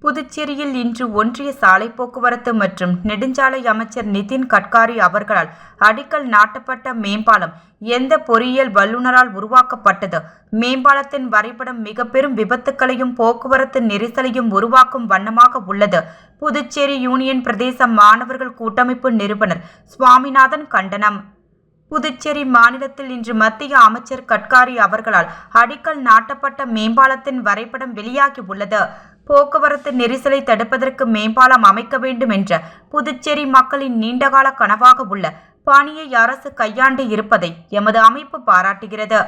புதுச்சேரியில் இன்று ஒன்றிய சாலை போக்குவரத்து மற்றும் நெடுஞ்சாலை அமைச்சர் நிதின் கட்காரி அவர்களால் அடிக்கல் நாட்டப்பட்ட மேம்பாலம் எந்த பொறியியல் வல்லுநரால் உருவாக்கப்பட்டது? மேம்பாலத்தின் வரைபடம் மிக பெரும் விபத்துக்களையும் போக்குவரத்து நெரிசலையும் உருவாக்கும் வண்ணமாக உள்ளது. புதுச்சேரி யூனியன் பிரதேச மாணவர்கள் கூட்டமைப்பு நிறுவனர் சுவாமிநாதன் கண்டனம். புதுச்சேரி மாநிலத்தில் இன்று மத்திய அமைச்சர் கட்காரி அவர்களால் அடிக்கல் நாட்டப்பட்ட மேம்பாலத்தின் வரைபடம் வெளியாகி உள்ளது. போக்குவரத்து நெரிசலை தடுப்பதற்கு மேம்பாலம் அமைக்க வேண்டும் என்ற புதுச்சேரி மக்களின் நீண்டகால கனவாக உள்ள பணியை அரசு கையாண்டு இருப்பதை எமது அமைப்பு பாராட்டுகிறது.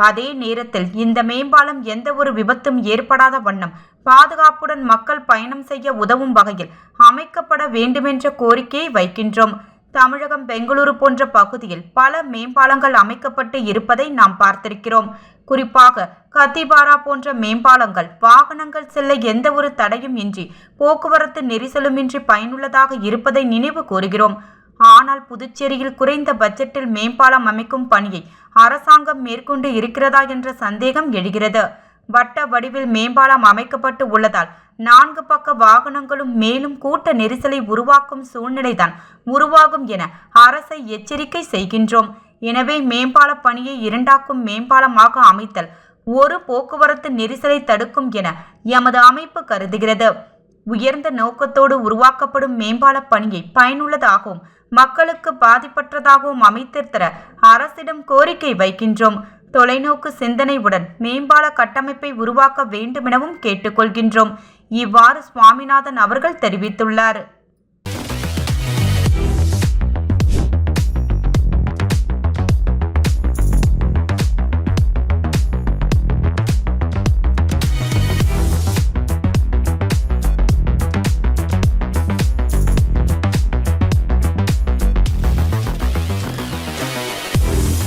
அதே நேரத்தில் இந்த மேம்பாலம் எந்த ஒரு விபத்தும் ஏற்படாத வண்ணம் பாதுகாப்புடன் மக்கள் பயணம் செய்ய உதவும் வகையில் அமைக்கப்பட வேண்டுமென்ற கோரிக்கையை வைக்கின்றோம். தமிழகம் பெங்களூரு போன்ற பகுதியில் பல மேம்பாலங்கள் அமைக்கப்பட்டு இருப்பதை நாம் பார்த்திருக்கிறோம். குறிப்பாக கத்திபாரா போன்ற மேம்பாலங்கள் வாகனங்கள் செல்ல எந்த ஒரு தடையும் இன்றி போக்குவரத்து நெரிசலுமின்றி பயனுள்ளதாக இருப்பதை நினைவு கூறுகிறோம். ஆனால் புதுச்சேரியில் குறைந்த பட்ஜெட்டில் மேம்பாலம் அமைக்கும் பணியை அரசாங்கம் மேற்கொண்டு இருக்கிறதா என்ற சந்தேகம் எழுகிறது. வட்ட வடிவில் மேம்பாலம் அமைக்கப்பட்டு உள்ளதால் 4 பக்க வாகனங்களும் மேலும் கூட்ட நெரிசலை உருவாக்கும் சூழ்நிலைதான் உருவாகும் என அரசை எச்சரிக்கை செய்கின்றோம். எனவே மேம்பால பணியை இரண்டாக்கும் மேம்பாலமாக அமைத்தல் ஒரு போக்குவரத்து நெரிசலை தடுக்கும் என எமது அமைப்பு கருதுகிறது. உயர்ந்த நோக்கத்தோடு உருவாக்கப்படும் மேம்பால பணியை பயனுள்ளதாகவும் மக்களுக்கு பாதிப்பற்றதாகவும் அமைத்திருத்தர அரசிடம் கோரிக்கை வைக்கின்றோம். தொலைநோக்கு சிந்தனையுடன் மேம்பால கட்டமைப்பை உருவாக்க வேண்டுமெனவும் கேட்டுக்கொள்கின்றோம். இவ்வாறு சுவாமிநாதன் அவர்கள் தெரிவித்துள்ளார்.